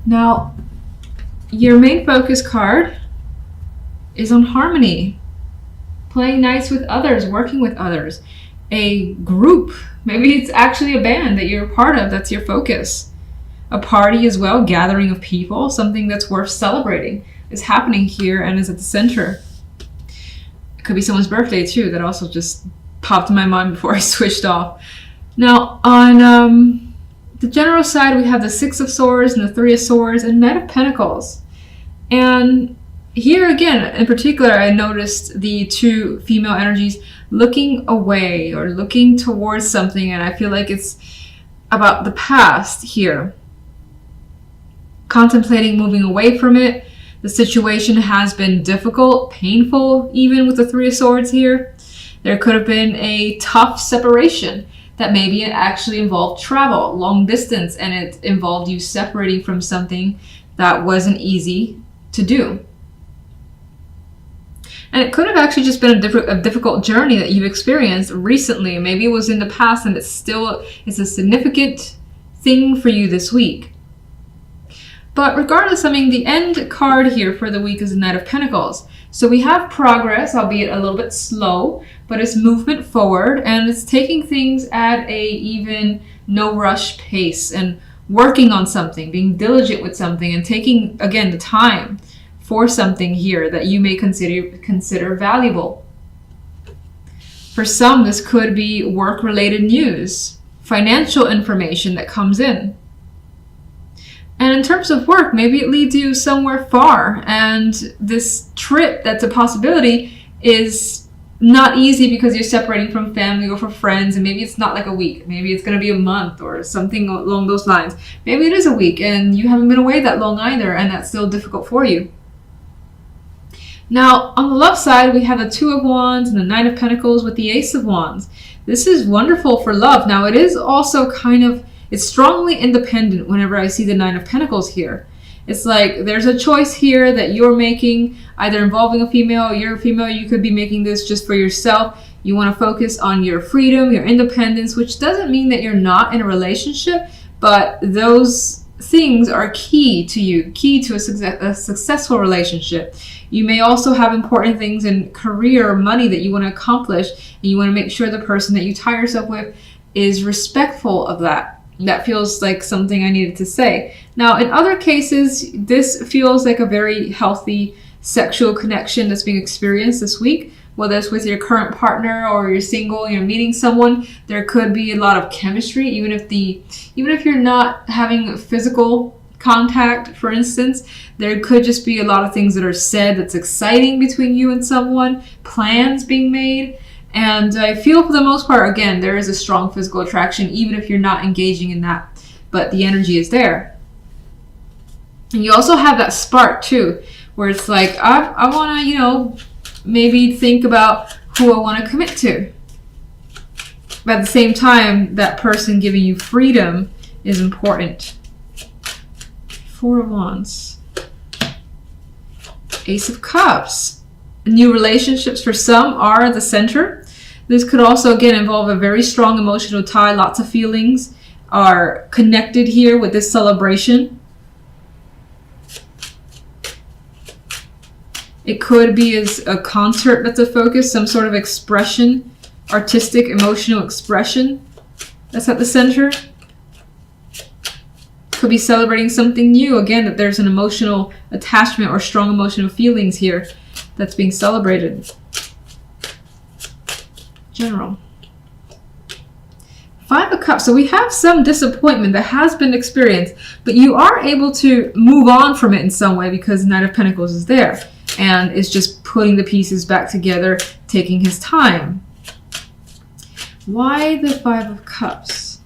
Now, your main focus card is on harmony, playing nice with others, working with others, a group. Maybe it's actually a band that you're a part of, that's your focus. A party as well, gathering of people, something that's worth celebrating is happening here and is at the center. It could be someone's birthday too, that also just popped in my mind before I switched off. Now, on the general side, we have the Six of Swords and the Three of Swords and Knight of Pentacles. And here again, in particular, I noticed the two female energies looking away or looking towards something, and I feel like it's about the past here. Contemplating moving away from it. The situation has been difficult, painful, even with the Three of Swords here. There could have been a tough separation that maybe it actually involved travel, long distance, and it involved you separating from something that wasn't easy to do. And it could have actually just been a difficult journey that you've experienced recently. Maybe it was in the past and it's a significant thing for you this week. But regardless, I mean, the end card here for the week is the Knight of Pentacles. So we have progress, albeit a little bit slow, but it's movement forward and it's taking things at a even no rush pace and working on something, being diligent with something and taking, again, the time for something here that you may consider valuable. For some, this could be work-related news, financial information that comes in. And in terms of work, maybe it leads you somewhere far, and this trip that's a possibility is not easy because you're separating from family or from friends, and maybe it's not like a week. Maybe it's going to be a month or something along those lines. Maybe it is a week and you haven't been away that long either, and that's still difficult for you. Now, on the love side, we have the Two of Wands and the Knight of Pentacles with the Ace of Wands. This is wonderful for love. Now, it is also it's strongly independent whenever I see the Nine of Pentacles here. It's like there's a choice here that you're making, either involving a female, you're a female, you could be making this just for yourself. You want to focus on your freedom, your independence, which doesn't mean that you're not in a relationship, but those things are key to you, key to a successful relationship. You may also have important things in career or money that you want to accomplish, and you want to make sure the person that you tie yourself with is respectful of that. That feels like something I needed to say. Now, in other cases, this feels like a very healthy sexual connection that's being experienced this week. Whether it's with your current partner or you're single, you're meeting someone, there could be a lot of chemistry, even if you're not having physical contact, for instance. There could just be a lot of things that are said that's exciting between you and someone, plans being made. And I feel for the most part, again, there is a strong physical attraction, even if you're not engaging in that, but the energy is there. And you also have that spark too, where it's like, I want to, maybe think about who I want to commit to. But at the same time, that person giving you freedom is important. Four of Wands. Ace of Cups. New relationships for some are at the center. This could also, again, involve a very strong emotional tie. Lots of feelings are connected here with this celebration. It could be as a concert that's a focus, some sort of expression, artistic, emotional expression that's at the center. Could be celebrating something new. Again, that there's an emotional attachment or strong emotional feelings here that's being celebrated. General. Five of Cups. So we have some disappointment that has been experienced, but you are able to move on from it in some way because Knight of Pentacles is there and is just putting the pieces back together, taking his time. Why the Five of Cups?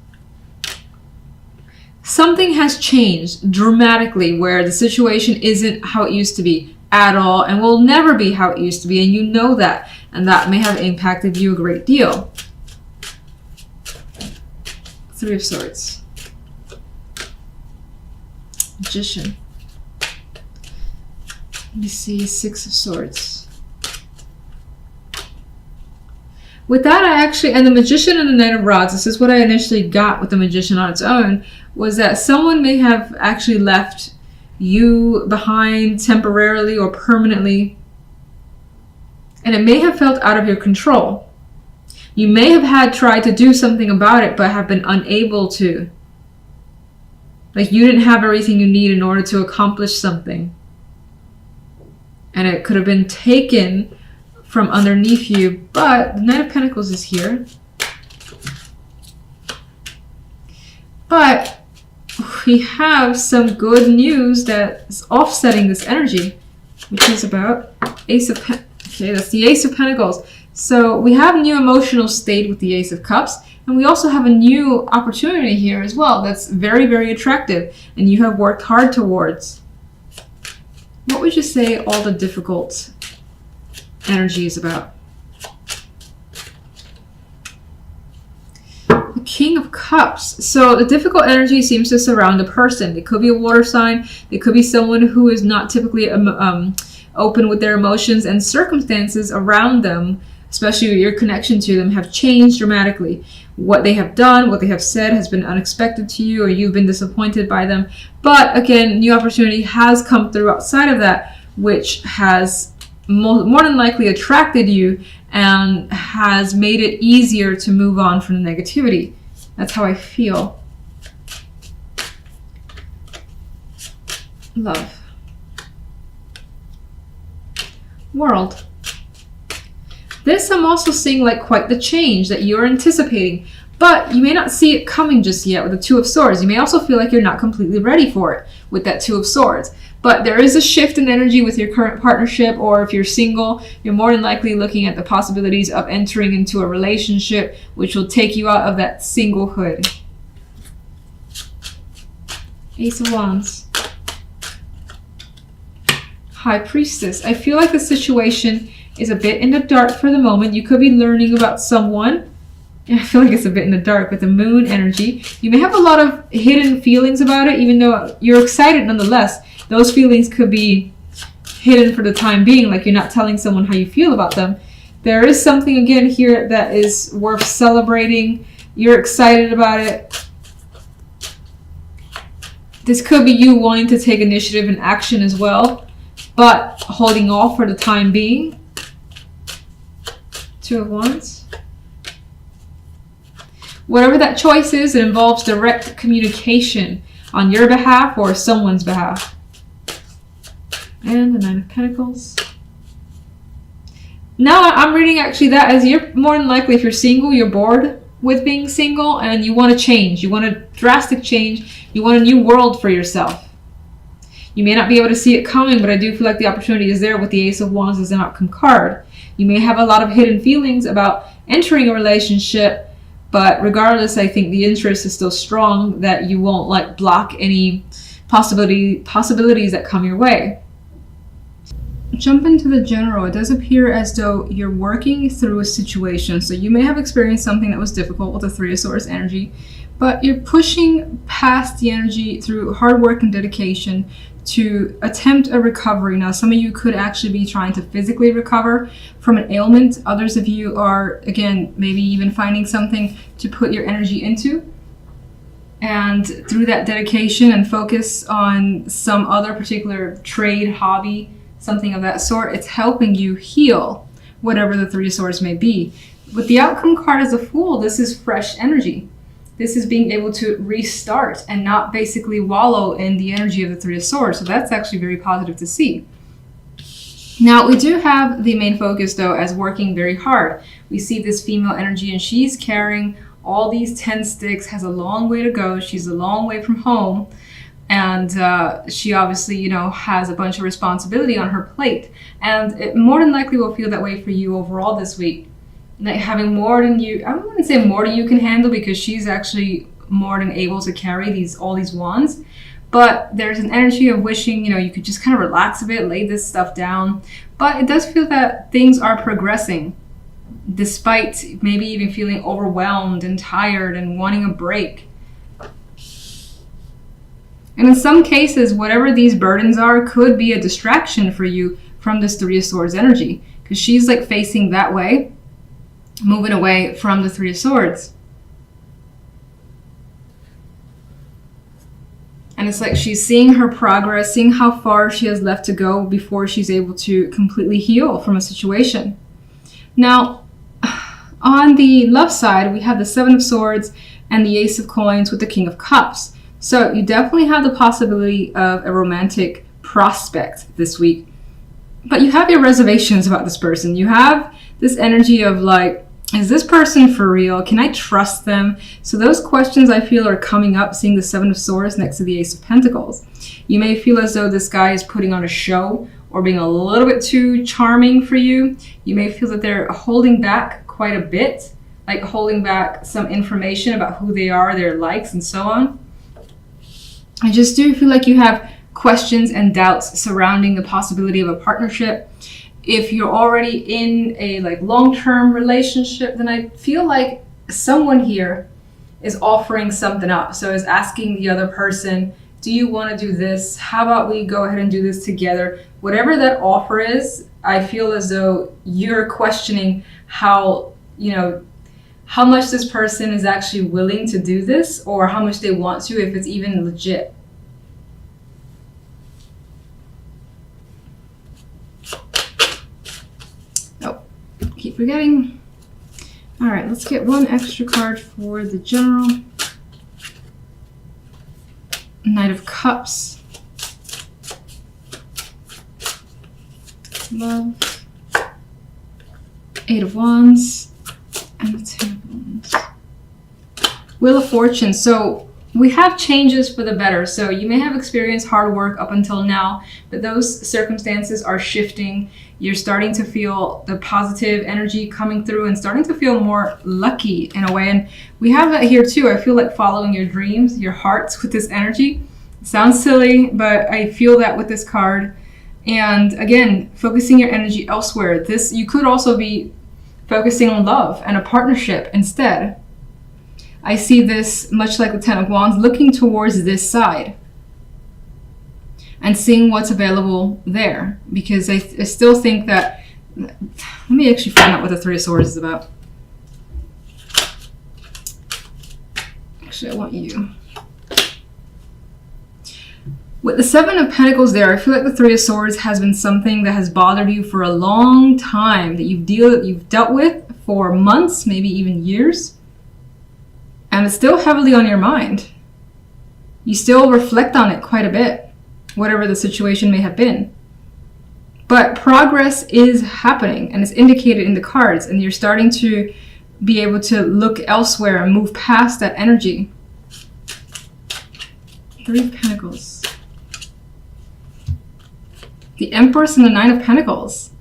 Something has changed dramatically where the situation isn't how it used to be at all and will never be how it used to be, and you know that, and that may have impacted you a great deal. Three of Swords. Magician. Let me see, Six of Swords. With that, and the Magician and the Knight of Rods, this is what I initially got with the Magician on its own, was that someone may have actually left you behind temporarily or permanently. And it may have felt out of your control. You may have tried to do something about it, but have been unable to. Like you didn't have everything you need in order to accomplish something. And it could have been taken from underneath you, but the Knight of Pentacles is here. But we have some good news that is offsetting this energy, which is about Ace of Pentacles. Okay, that's the Ace of Pentacles. So we have a new emotional state with the Ace of Cups, and we also have a new opportunity here as well that's very, very attractive, and you have worked hard towards. What would you say all the difficult energy is about? The King of Cups. So the difficult energy seems to surround a person. It could be a water sign. It could be someone who is not typically open with their emotions, and circumstances around them, especially your connection to them, have changed dramatically. What they have done, what they have said has been unexpected to you, or you've been disappointed by them. But again, new opportunity has come through outside of that, which has more than likely attracted you and has made it easier to move on from the negativity. That's how I feel. Love. World. This I'm also seeing like quite the change that you're anticipating, but you may not see it coming just yet with the Two of Swords. You may also feel like you're not completely ready for it with that Two of Swords. But there is a shift in energy with your current partnership, or if you're single, you're more than likely looking at the possibilities of entering into a relationship which will take you out of that singlehood. Ace of Wands. High Priestess. I feel like the situation is a bit in the dark for the moment. You could be learning about someone. I feel like it's a bit in the dark with the Moon energy. You may have a lot of hidden feelings about it, even though you're excited nonetheless. Those feelings could be hidden for the time being, like you're not telling someone how you feel about them. There is something again here that is worth celebrating. You're excited about it. This could be you wanting to take initiative and action as well, but holding off for the time being. Two of Wands. Whatever that choice is, it involves direct communication on your behalf or someone's behalf. And the Nine of Pentacles. Now I'm reading actually that as you're more than likely, if you're single, you're bored with being single and you want to change. You want a drastic change. You want a new world for yourself. You may not be able to see it coming, but I do feel like the opportunity is there with the Ace of Wands as an outcome card. You may have a lot of hidden feelings about entering a relationship, but regardless, I think the interest is still strong, that you won't like block any possibilities that come your way. Jump into the general. It does appear as though you're working through a situation. So you may have experienced something that was difficult with the Three of Swords energy, but you're pushing past the energy through hard work and dedication to attempt a recovery. Now, some of you could actually be trying to physically recover from an ailment. Others of you are, again, maybe even finding something to put your energy into. And through that dedication and focus on some other particular trade, hobby, something of that sort, it's helping you heal whatever the Three of Swords may be. With the outcome card as a Fool, this is fresh energy. This is being able to restart and not basically wallow in the energy of the Three of Swords. So that's actually very positive to see. Now, we do have the main focus, though, as working very hard. We see this female energy, and she's carrying all these 10 sticks, has a long way to go. She's a long way from home. And she obviously, you know, has a bunch of responsibility on her plate. And it more than likely will feel that way for you overall this week. Like having more than you, I wouldn't say more than you can handle, because she's actually more than able to carry all these wands. But there's an energy of wishing, you know, you could just kind of relax a bit, lay this stuff down. But it does feel that things are progressing, despite maybe even feeling overwhelmed and tired and wanting a break. And in some cases, whatever these burdens are could be a distraction for you from this Three of Swords energy, because she's like facing that way, moving away from the Three of Swords. And it's like she's seeing her progress, seeing how far she has left to go before she's able to completely heal from a situation. Now, on the left side, we have the Seven of Swords and the Ace of Coins with the King of Cups. So you definitely have the possibility of a romantic prospect this week. But you have your reservations about this person. You have this energy of like, is this person for real? Can I trust them? So those questions I feel are coming up, seeing the Seven of Swords next to the Ace of Pentacles. You may feel as though this guy is putting on a show or being a little bit too charming for you. You may feel that they're holding back quite a bit, like holding back some information about who they are, their likes, and so on. I just do feel like you have questions and doubts surrounding the possibility of a partnership. If you're already in a like long-term relationship, then I feel like someone here is offering something up. So is asking the other person, do you want to do this? How about we go ahead and do this together? Whatever that offer is, I feel as though you're questioning how much this person is actually willing to do this, or how much they want to, if it's even legit. Keep forgetting. All right, let's get one extra card for the general. Knight of Cups. Love. Eight of Wands. And the Ten of Wands. Wheel of Fortune. So we have changes for the better. So you may have experienced hard work up until now, but those circumstances are shifting. You're starting to feel the positive energy coming through and starting to feel more lucky in a way. And we have that here too. I feel like following your dreams, your hearts with this energy. It sounds silly, but I feel that with this card. And again, focusing your energy elsewhere. You could also be focusing on love and a partnership instead. I see this much like the Ten of Wands, looking towards this side and seeing what's available there, because I still think that, let me actually find out what the Three of Swords is about. Actually, I want you. With the Seven of Pentacles there, I feel like the Three of Swords has been something that has bothered you for a long time, that you've dealt with for months, maybe even years. And it's still heavily on your mind. You still reflect on it quite a bit, whatever the situation may have been. But progress is happening, and it's indicated in the cards, and you're starting to be able to look elsewhere and move past that energy. Three of Pentacles. The Empress and the Nine of Pentacles.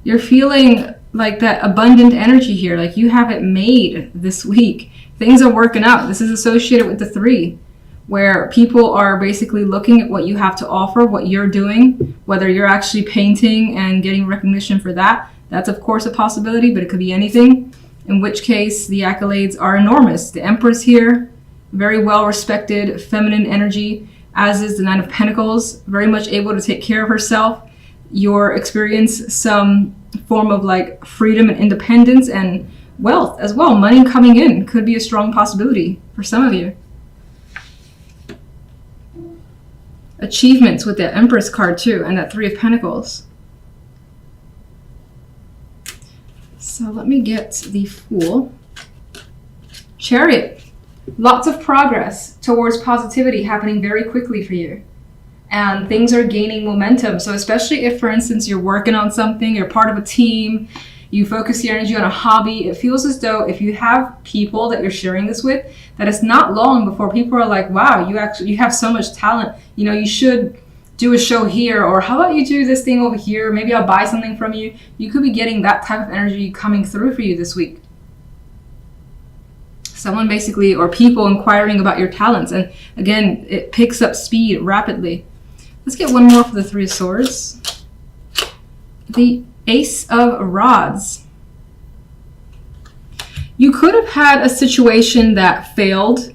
You're feeling like that abundant energy here, like you have it made this week. Things are working out. This is associated with the Three, where people are basically looking at what you have to offer, what you're doing, whether you're actually painting and getting recognition for that. That's of course a possibility, but it could be anything, in which case the accolades are enormous. The Empress here, very well respected, feminine energy, as is the Nine of Pentacles, very much able to take care of herself. You'll experience some form of like freedom and independence and wealth as well. Money coming in could be a strong possibility for some of you. Achievements with the Empress card too, and that Three of Pentacles. So let me get the Fool. Chariot. Lots of progress towards positivity happening very quickly for you. And things are gaining momentum. So especially if, for instance, you're working on something, you're part of a team, you focus your energy on a hobby, it feels as though if you have people that you're sharing this with, that it's not long before people are like, wow, you have so much talent. You know, you should do a show here, or how about you do this thing over here? Maybe I'll buy something from you. You could be getting that type of energy coming through for you this week. Someone basically, or people inquiring about your talents. And again, it picks up speed rapidly. Let's get one more for the Three of Swords. The Ace of Rods. You could have had a situation that failed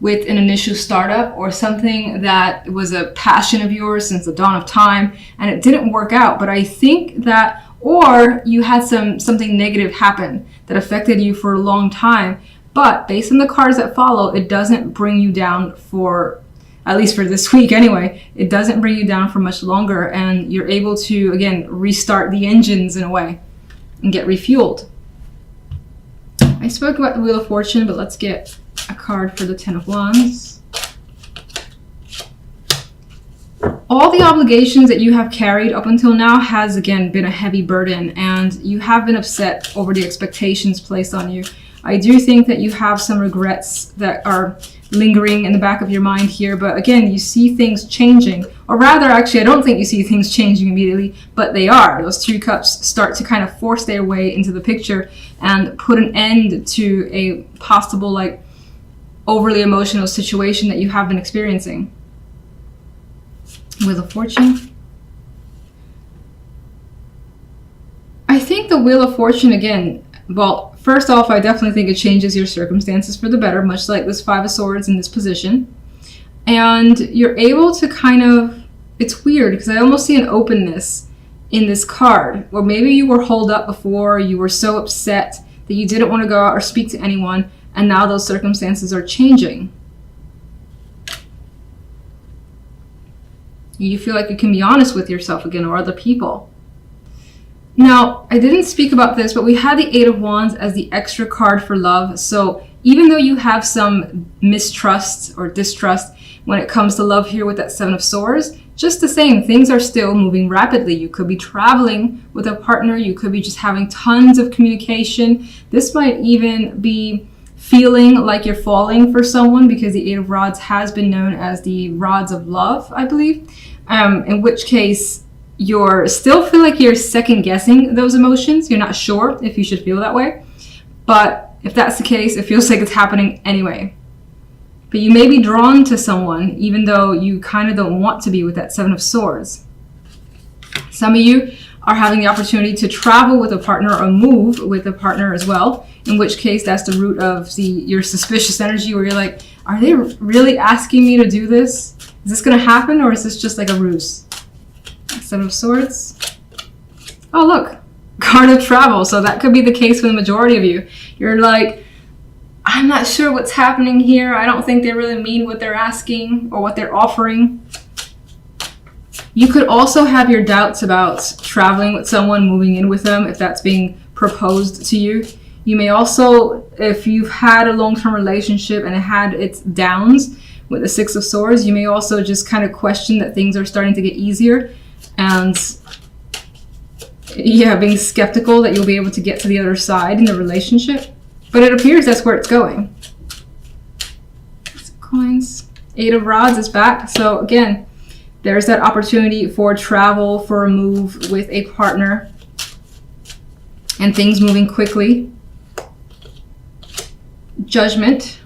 with an initial startup, or something that was a passion of yours since the dawn of time and it didn't work out. But I think that, or you had something negative happen that affected you for a long time, but based on the cards that follow, it doesn't bring you down for at least for this week anyway, it doesn't bring you down for much longer, and you're able to, again, restart the engines in a way and get refueled. I spoke about the Wheel of Fortune, but let's get a card for the Ten of Wands. All the obligations that you have carried up until now has, again, been a heavy burden, and you have been upset over the expectations placed on you. I do think that you have some regrets that are lingering in the back of your mind here, but again, you see things changing. Or rather, actually, I don't think you see things changing immediately, but they are. Those two cups start to kind of force their way into the picture and put an end to a possible, like, overly emotional situation that you have been experiencing. Wheel of Fortune. I think the Wheel of Fortune, again, well, first off, I definitely think it changes your circumstances for the better, much like this Five of Swords in this position. And you're able to kind of, it's weird because I almost see an openness in this card, or maybe you were holed up before, you were so upset that you didn't want to go out or speak to anyone, and now those circumstances are changing. You feel like you can be honest with yourself again, or other people. Now, I didn't speak about this, but we had the Eight of Wands as the extra card for love. So even though you have some mistrust or distrust when it comes to love here with that Seven of Swords, just the same, things are still moving rapidly. You could be traveling with a partner. You could be just having tons of communication. This might even be feeling like you're falling for someone, because the Eight of Rods has been known as the rods of love, I believe. In which case, you're still feel like you're second guessing those emotions. You're not sure if you should feel that way. But if that's the case, it feels like it's happening anyway. But you may be drawn to someone even though you kind of don't want to be with that Seven of Swords. Some of you are having the opportunity to travel with a partner or move with a partner as well, in which case that's the root of your suspicious energy, where you're like, are they really asking me to do this? Is this going to happen, or is this just like a ruse? Seven of Swords. Oh, look, card of travel. So that could be the case for the majority of you. You're like, I'm not sure what's happening here. I don't think they really mean what they're asking or what they're offering. You could also have your doubts about traveling with someone, moving in with them, if that's being proposed to you. You may also, if you've had a long-term relationship and it had its downs with the Six of Swords, you may also just kind of question that things are starting to get easier, and yeah, being skeptical that you'll be able to get to the other side in the relationship. But it appears that's where it's going. Coins. Eight of Rods is back. So again, there's that opportunity for travel, for a move with a partner, and things moving quickly. Judgment.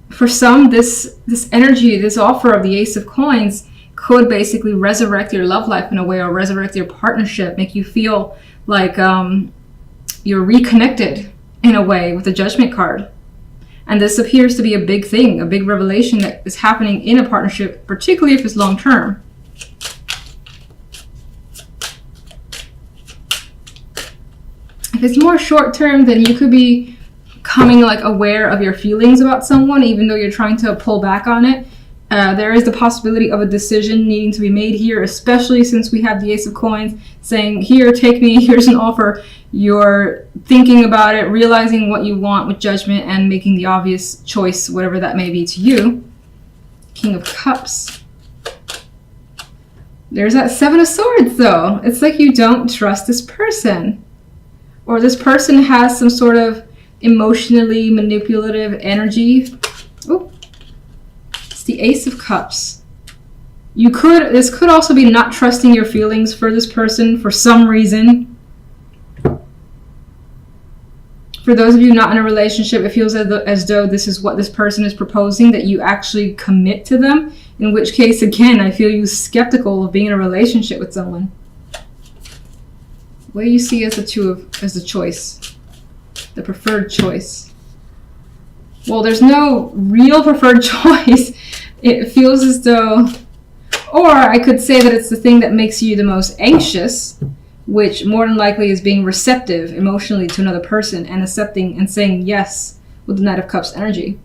For some, this energy, this offer of the Ace of Coins could basically resurrect your love life in a way, or resurrect your partnership, make you feel like you're reconnected in a way with the Judgment card. And this appears to be a big thing, a big revelation that is happening in a partnership, particularly if it's long term. If it's more short term, then you could be becoming like aware of your feelings about someone, even though you're trying to pull back on it. There is the possibility of a decision needing to be made here, especially since we have the Ace of Coins saying, here, take me, here's an offer. You're thinking about it, realizing what you want with Judgment, and making the obvious choice, whatever that may be to you. King of Cups. There's that Seven of Swords, though. It's like you don't trust this person. Or this person has some sort of emotionally manipulative energy. Oh. It's the Ace of Cups. This could also be not trusting your feelings for this person for some reason. For those of you not in a relationship, it feels as though this is what this person is proposing, that you actually commit to them. In which case, again, I feel you skeptical of being in a relationship with someone. What do you see as the choice? The preferred choice. Well, there's no real preferred choice. It feels as though, or I could say that it's the thing that makes you the most anxious, which more than likely is being receptive emotionally to another person and accepting and saying yes with the Knight of Cups energy.